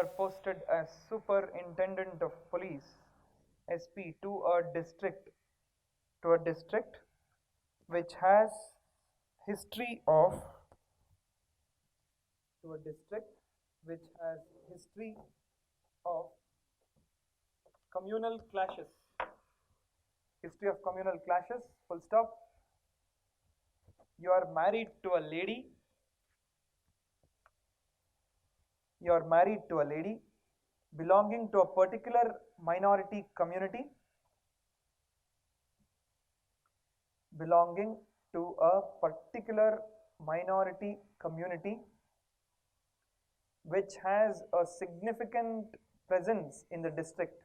are posted as superintendent of police SP to a district which has history of of communal clashes. Full stop. You are married to a lady. Belonging to a particular minority community. Which has a significant presence in the district.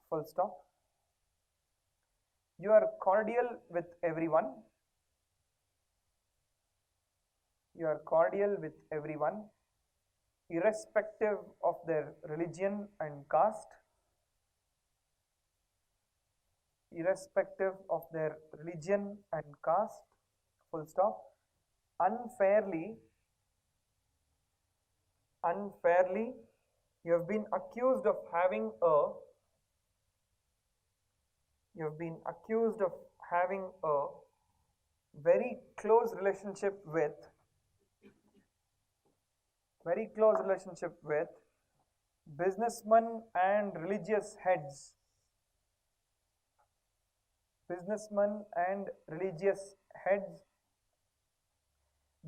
Full stop. You are cordial with everyone. Irrespective of their religion and caste. Full stop. Unfairly, you have been accused of having a very close relationship with businessmen and religious heads.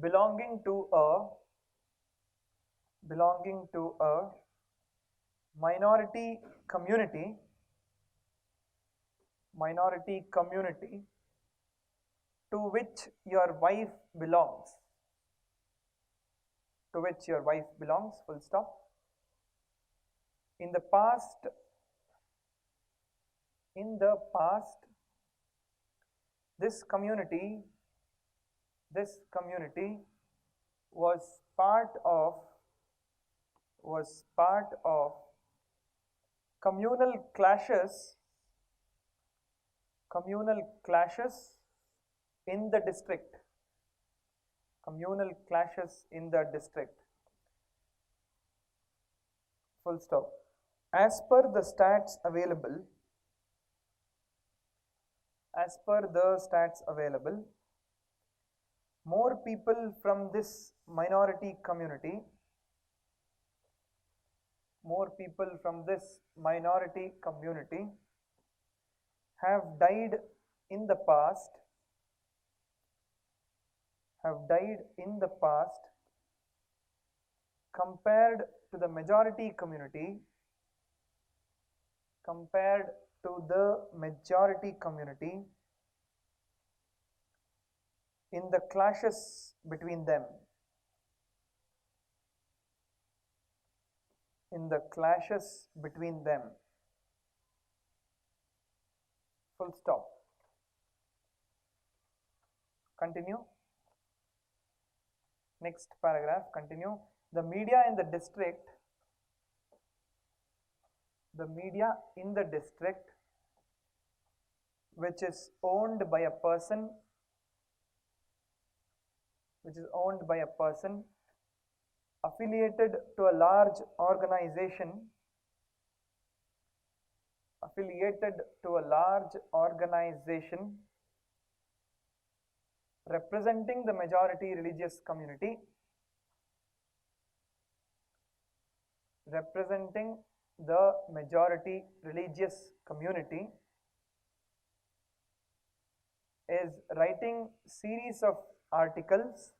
Belonging to a minority community to which your wife belongs. Full stop. In the past, this community was part of communal clashes in the district. Full stop. As per the stats available, more people from this minority community have died in the past compared to the majority community in the clashes between them. Full stop. Continue. Next paragraph, continue. The media in the district which is owned by a person affiliated to a large organization representing the majority religious community is writing series of articles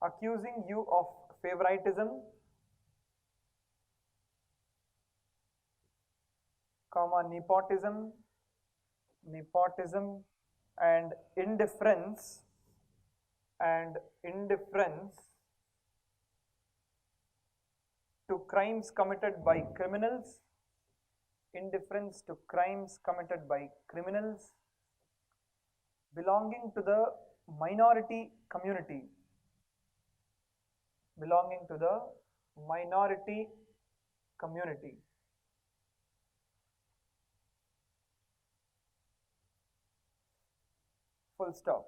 accusing you of favoritism, nepotism and indifference to crimes committed by criminals, belonging to the minority community. belonging to the minority community. Full stop.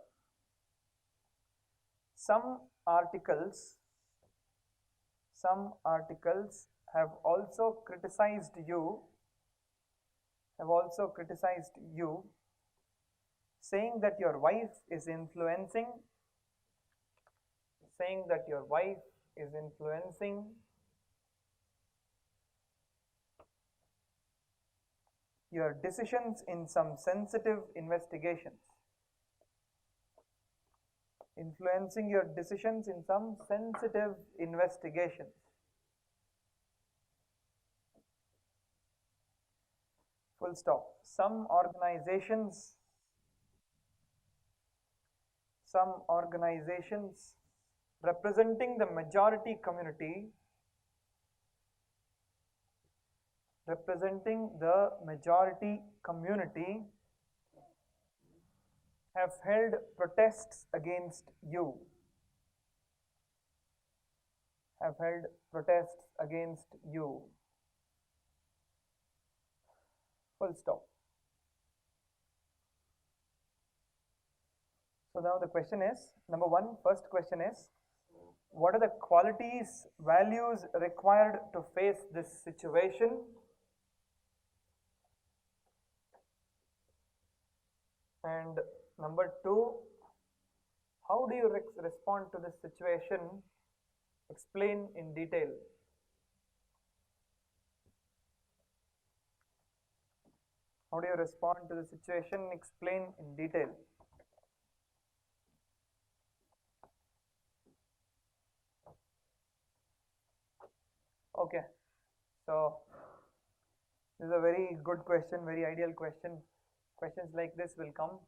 Some articles have also criticized you, saying that your wife is influencing your decisions in some sensitive investigations. Influencing your decisions in some sensitive investigations. Full stop. Some organizations representing the majority community have held protests against you. Full stop. So now the question is, number one, first question is, what are the qualities, values required to face this situation? And number two, how do you respond to this situation? Explain in detail. How do you respond to the situation? Explain in detail. Okay, so this is a very good question, very ideal question. Questions like this will come,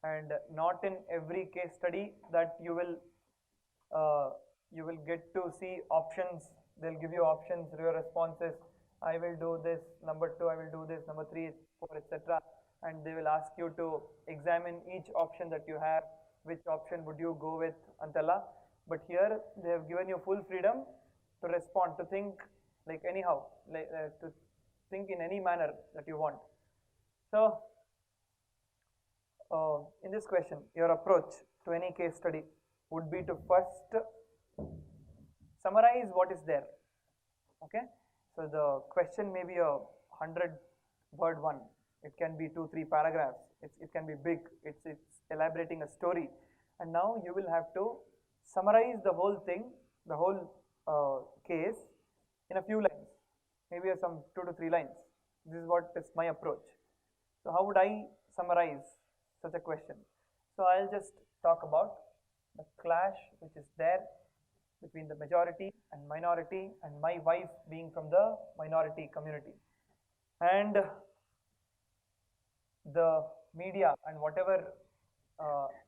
and not in every case study that you will get to see options. They'll give you options, your responses. I will do this, number two, I will do this, number three, four, etc. And they will ask you to examine each option that you have, which option would you go with, Antala. But here they have given you full freedom to respond, to think like anyhow, to think in any manner that you want. So, in this question, your approach to any case study would be to first summarize what is there. Okay, so the question may be a 100-word one. It can be 2-3 paragraphs. It can be big. It's elaborating a story, and now you will have to summarize the whole thing, the whole case in a few lines, maybe some 2 to 3 lines. This is what is my approach. So how would I summarize such a question? So I'll just talk about the clash which is there between the majority and minority, and my wife being from the minority community, and the media and whatever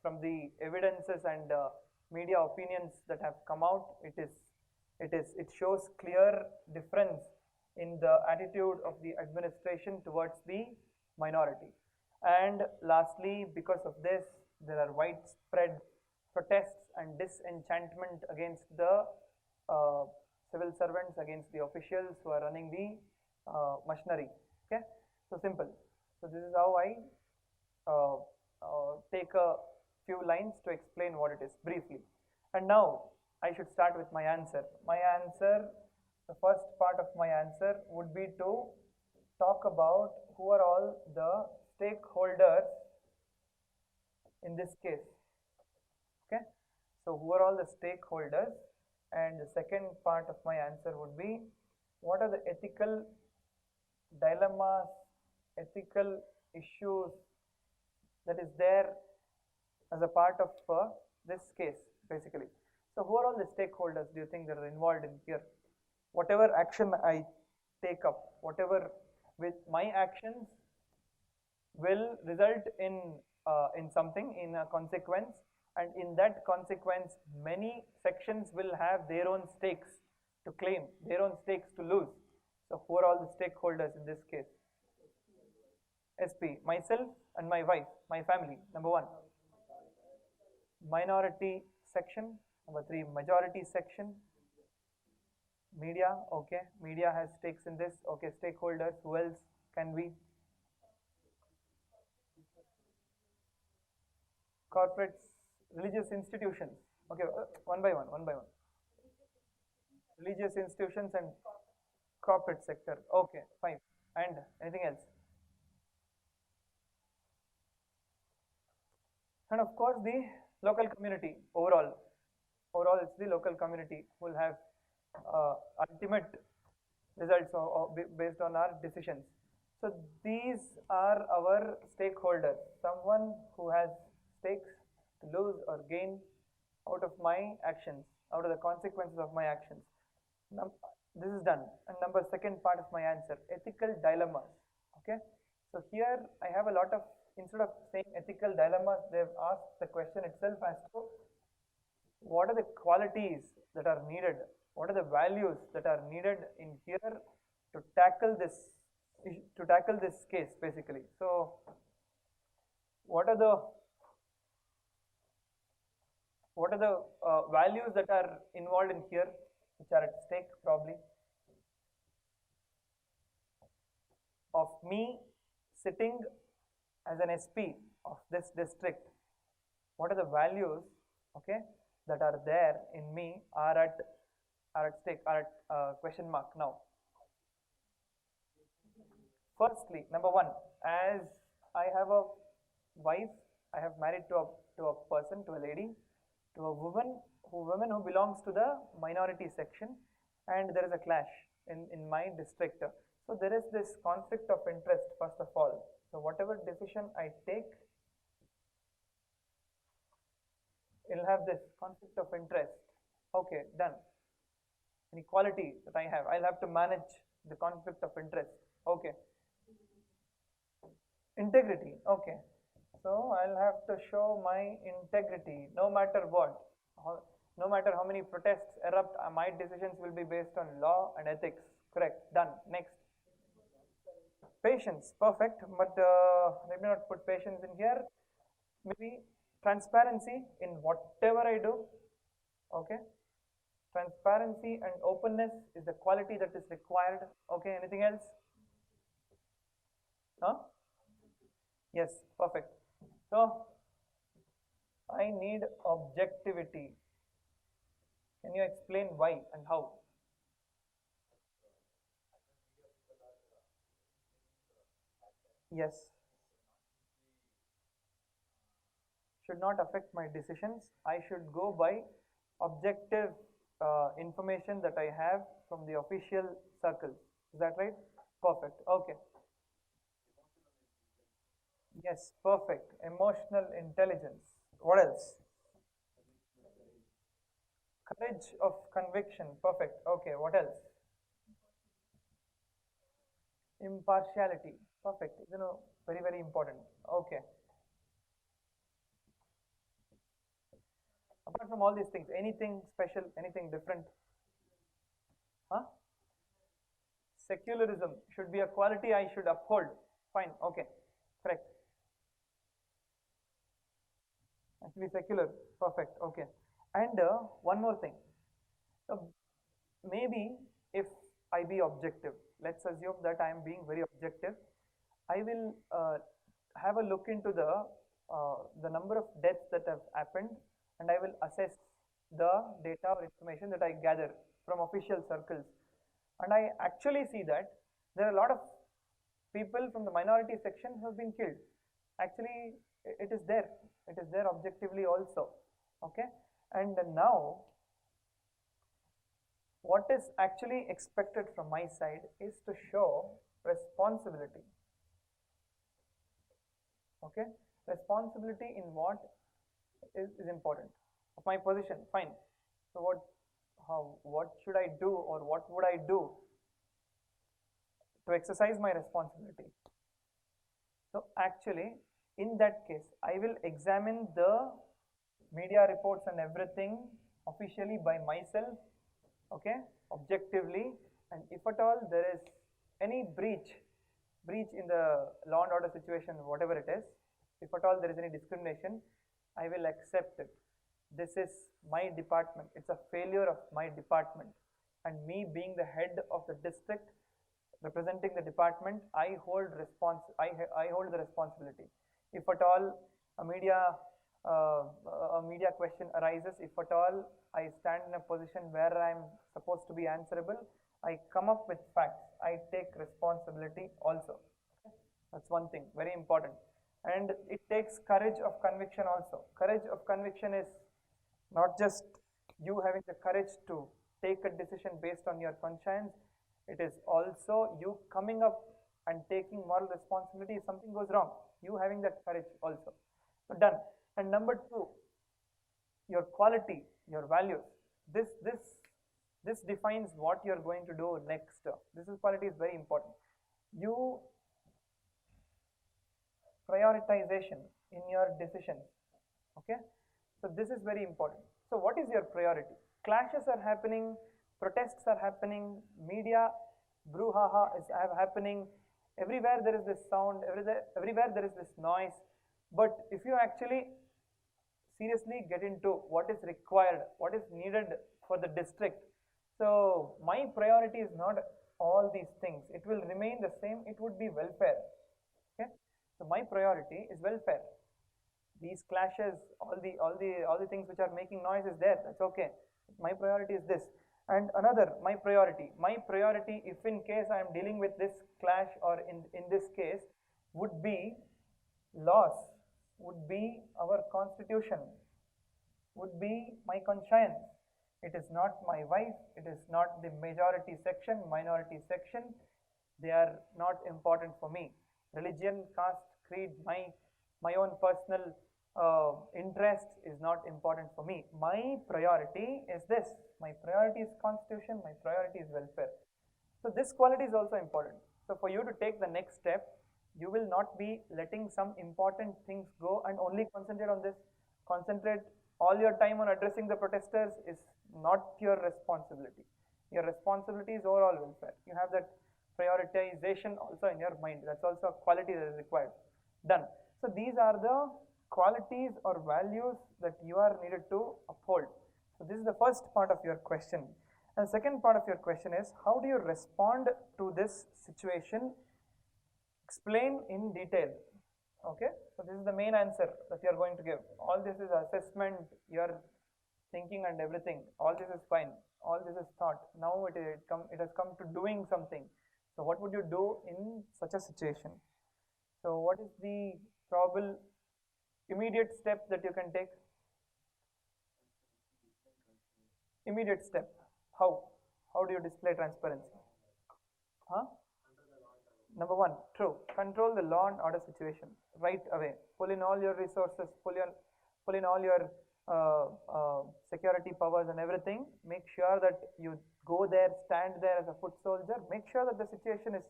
from the evidences and media opinions that have come out, it shows clear difference in the attitude of the administration towards the minority. And lastly, because of this, there are widespread protests and disenchantment against the civil servants, against the officials who are running the machinery. Okay, so simple. So this is how I take a few lines to explain what it is briefly. And now I should start with my answer. The first part of my answer would be to talk about who are all the stakeholders in this case. Okay, so who are all the stakeholders, and the second part of my answer would be what are the ethical dilemmas, ethical issues that is there as a part of this case basically. So who are all the stakeholders do you think that are involved in here? Whatever action I take up, whatever with my actions will result in something, in a consequence, and in that consequence many sections will have their own stakes to claim, their own stakes to lose. So who are all the stakeholders in this case? SP, myself and my wife, my family, number one. Minority section, number three, majority section, Media, okay, media has stakes in this, okay, stakeholders, who else can be? Corporates, religious institutions, okay, one by one, one by one. Religious institutions and corporate sector, okay, fine. And anything else? And of course, the local community overall. Overall, it's the local community who will have ultimate results based on our decisions. So these are our stakeholders, someone who has stakes to lose or gain out of my actions, out of the consequences of my actions. Now, this is done. And number second part of my answer, ethical dilemmas. Okay. So here I have a lot of, instead of saying ethical dilemmas, they've asked the question itself as to what are the qualities that are needed, what are the values that are needed in here to tackle this case basically. So what are the values that are involved in here, which are at stake probably, of me sitting as an SP of this district? What are the values, okay, that are there in me are at stake, are at question mark now. Firstly, number one, as I have a wife, I have married to a person, to a lady, to a woman who belongs to the minority section, and there is a clash in my district. So there is this conflict of interest first of all. So whatever decision I take, it will have this conflict of interest. Okay, done. Any quality that I have, I'll have to manage the conflict of interest. Okay. Integrity, okay. So I'll have to show my integrity no matter what. No matter how many protests erupt, my decisions will be based on law and ethics. Correct, done. Next. Patience, perfect, but let me not put patience in here. Maybe transparency in whatever I do. Okay. Transparency and openness is the quality that is required. Okay, anything else? Huh? Yes, perfect. So I need objectivity. Can you explain why and how? Yes. Should not affect my decisions. I should go by objective information that I have from the official circles. Is that right? Perfect. Okay. Yes, perfect. Emotional intelligence. What else? Courage of conviction. Perfect. Okay, what else? Impartiality. Perfect. Very, very important. Okay. Apart from all these things, anything special, anything different? Huh? Secularism should be a quality I should uphold. Fine. Okay. Correct. Actually secular. Perfect. Okay. And one more thing. Maybe if I be objective, let's assume that I am being very objective, I will have a look into the number of deaths that have happened, and I will assess the data or information that I gather from official circles. And I actually see that there are a lot of people from the minority section who have been killed. Actually, it is there. It is there objectively also. Okay. And now, what is actually expected from my side is to show responsibility. Okay. Responsibility in what is important of my position. Fine. So what should I do, or what would I do to exercise my responsibility? So actually, in that case, I will examine the media reports and everything officially by myself, okay, objectively, and if at all there is any breach in the law and order situation, whatever it is, if at all there is any discrimination, I will accept it. This is my department. It's a failure of my department, and me being the head of the district representing the department, I hold the responsibility. If at all a media question arises, if at all I stand in a position where I am supposed to be answerable, I come up with facts. I take responsibility also. That's one thing, very important. And it takes courage of conviction also. Courage of conviction is not just you having the courage to take a decision based on your conscience. It is also you coming up and taking moral responsibility if something goes wrong. You having that courage also. So done. And number two, your quality, your values. This defines what you are going to do next. This quality is very important. You prioritization in your decisions. Okay, so this is very important. So what is your priority? Clashes are happening, protests are happening, media brouhaha is happening. Everywhere there is this sound, everywhere there is this noise. But if you actually seriously get into what is required, what is needed for the district, so my priority is not all these things. It will remain the same. It would be welfare. Okay, so my priority is welfare. These clashes, all the things which are making noise is there. That's okay. My priority is this. And another, my priority, if in case I am dealing with this clash, or in this case, would be laws, would be our constitution, would be my conscience. It is not my wife, it is not the majority section, minority section. They are not important for me. Religion, caste, creed, my own personal interest is not important for me. My priority is this. My priority is constitution, my priority is welfare. So this quality is also important. So for you to take the next step, you will not be letting some important things go and only concentrate on this. Concentrate all your time on addressing the protesters is not your responsibility. Your responsibility is overall welfare. You have that prioritization also in your mind. That's also a quality that is required. Done. So these are the qualities or values that you are needed to uphold. So this is the first part of your question. And the second part of your question is, how do you respond to this situation? Explain in detail. Okay, so this is the main answer that you are going to give. All this is assessment, your thinking and everything. All this is fine. All this is thought. Now it has come to doing something. So what would you do in such a situation? So what is the probable immediate step that you can take? Immediate step. How? How do you display transparency? Huh? Number one, true. Control the law and order situation right away. Pull in all your resources, pull in all your security powers and everything. Make sure that you go there, stand there as a foot soldier. Make sure that the situation is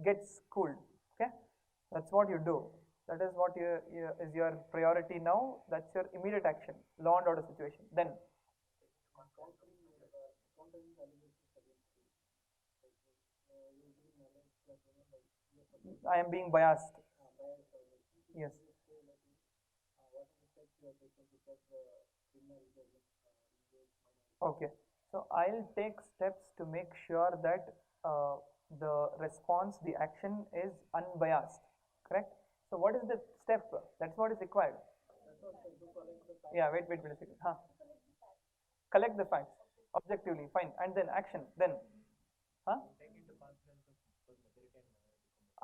gets cooled. Okay, that's what you do. That is what is your priority now. That's your immediate action. Law and order situation. Then I am being biased. Yes. Okay. So I'll take steps to make sure that the response, the action is unbiased. Correct? So what is the step? That's what is required. Yeah, wait a second. Huh? Collect the facts objectively, fine, and then action. Then, huh?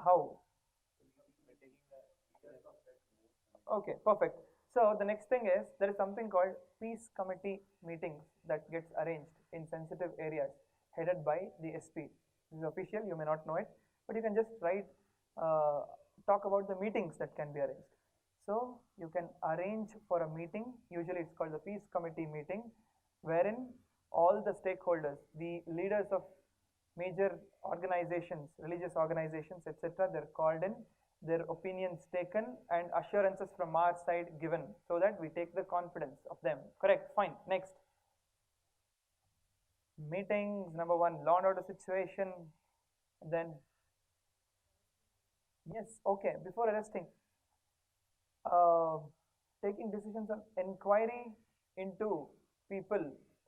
How? Okay, perfect. So the next thing is, there is something called peace committee meetings that gets arranged in sensitive areas, headed by the SP. This is official, you may not know it, but you can just write, talk about the meetings that can be arranged. So you can arrange for a meeting, usually it's called the peace committee meeting, wherein all the stakeholders, the leaders of major organizations, religious organizations, etc., they're called in, their opinions taken, and assurances from our side given, so that we take the confidence of them. Correct, fine. Next. Meetings, number one, law and order situation. Then, yes, okay, before arresting, taking decisions on inquiry into people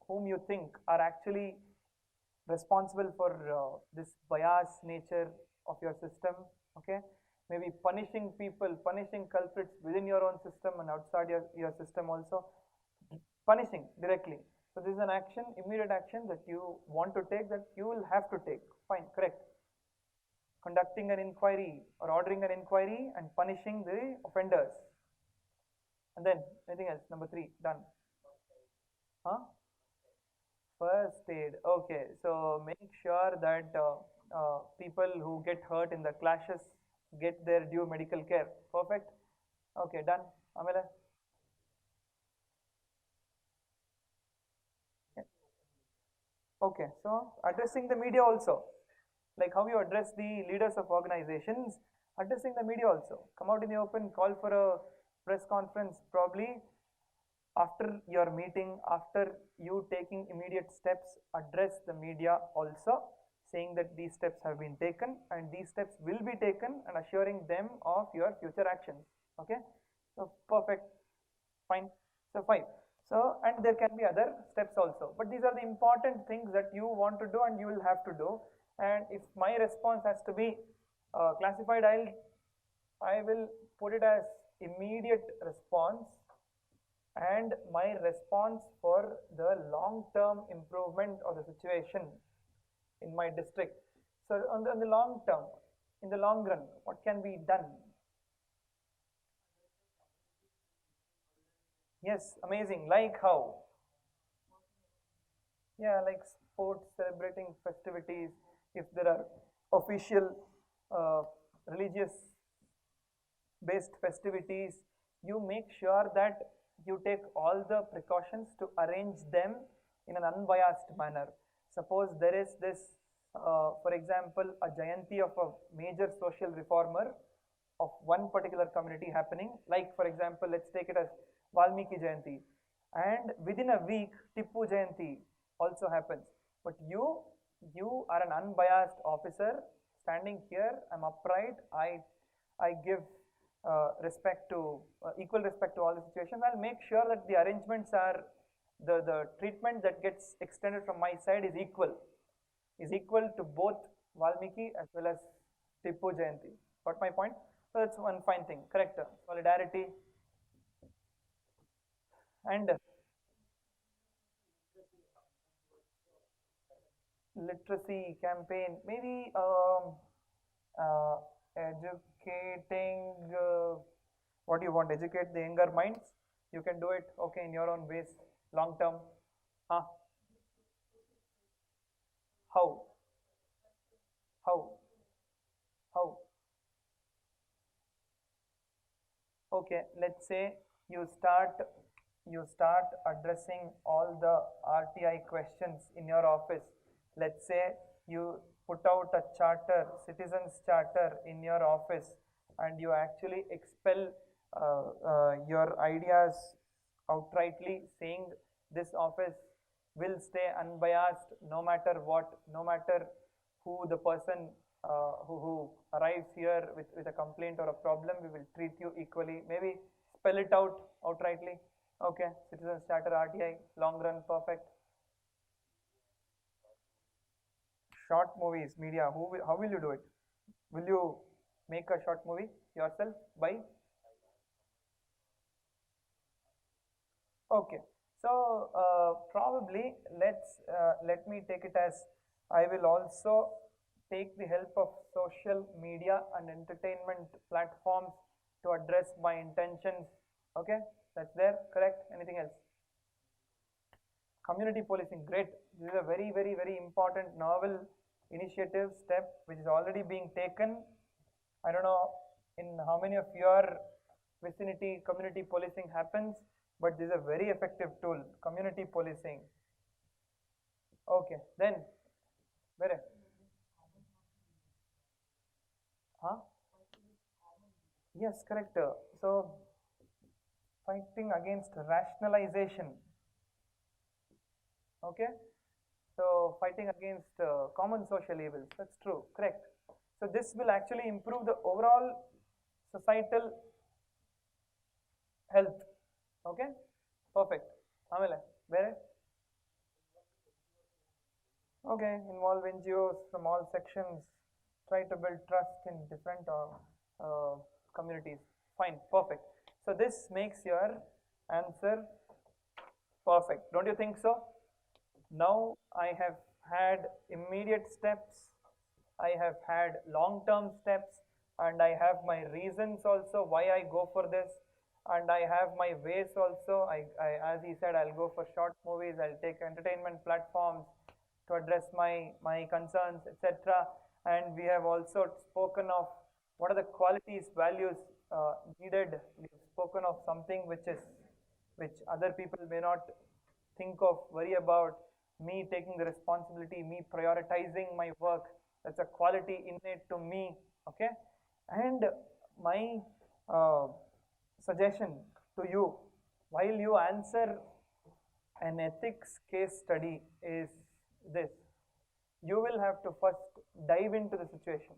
whom you think are actually responsible for this bias nature of your system. Okay, maybe punishing people, punishing culprits within your own system and outside your system also, punishing directly. So this is an action, immediate action that you want to take, that you will have to take. Fine, correct. Conducting an inquiry or ordering an inquiry and punishing the offenders. And then anything else? Number 3, done. Huh? First aid. Okay, so make sure that people who get hurt in the clashes get their due medical care. Perfect. Okay, done. Amela. Okay, so addressing the media also, like how you address the leaders of organizations, addressing the media also. Come out in the open, call for a press conference probably after your meeting, after you taking immediate steps, address the media also, saying that these steps have been taken and these steps will be taken and assuring them of your future actions. Okay, so perfect, fine. So 5. So, and there can be other steps also, but these are the important things that you want to do and you will have to do. And if my response has to be classified, I will put it as immediate response and my response for the long-term improvement of the situation in my district. So on the long term, in the long run, what can be done? Yes, amazing. Like how? Yeah, like sports, celebrating festivities. If there are official religious based festivities, you make sure that you take all the precautions to arrange them in an unbiased manner. Suppose there is this, for example, a Jayanti of a major social reformer of one particular community happening, like for example, let's take it as Valmiki Jayanti, and within a week Tippu Jayanti also happens, but you are an unbiased officer standing here. I'm upright. I give respect to equal respect to all the situations. I'll make sure that the arrangements are the treatment that gets extended from my side is equal to both Valmiki as well as Tippu Jayanti. Got my point? So that's one fine thing. Correct. Solidarity and literacy campaign. Maybe educating. What do you want? Educate the younger minds. You can do it. Okay, in your own ways. Long term. Huh? How? How? How? Okay, let's say you start addressing all the RTI questions in your office. Let's say you put out a charter, citizens charter in your office, and you actually expel your ideas outrightly, saying this office will stay unbiased no matter what, no matter who the person who arrives here with a complaint or a problem, we will treat you equally. Maybe spell it out outrightly. Okay, citizens charter, RTI, long run, perfect. Short movies, media, how will you do it? Will you make a short movie yourself by? Okay, so probably let me take it as I will also take the help of social media and entertainment platforms to address my intentions. Okay, that's there, correct? Anything else? Community policing, great. This is a very important novel initiative step which is already being taken. I don't know in how many of your vicinity community policing happens, but this is a very effective tool, community policing. Okay, then where? Huh? Yes, correct. So fighting against rationalization. Okay, so fighting against common social evils. That's true, correct. So this will actually improve the overall societal health. Okay, perfect. Amele, where? Okay, involve NGOs from all sections, try to build trust in different communities. Fine, perfect. So this makes your answer perfect. Don't you think so? Now I have had immediate steps, I have had long-term steps, and I have my reasons also why I go for this, and I have my ways also. As he said, I'll go for short movies, I'll take entertainment platforms to address my concerns, etc. And we have also spoken of what are the qualities, values needed. We've spoken of something which other people may not think of, worry about, me taking the responsibility, me prioritizing my work. That's a quality innate to me, okay? And my uh, suggestion to you, while you answer an ethics case study, is this: you will have to first dive into the situation.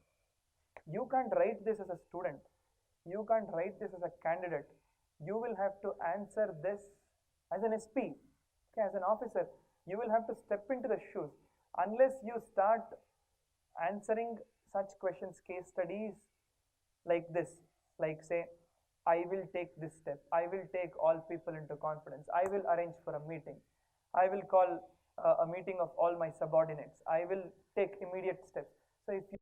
You can't write this as a student, you can't write this as a candidate. You will have to answer this as an SP, okay, as an officer. You will have to step into the shoes. Unless you start answering such questions, case studies like this, like say, I will take this step, I will take all people into confidence, I will arrange for a meeting, I will call a meeting of all my subordinates, I will take immediate steps. So if you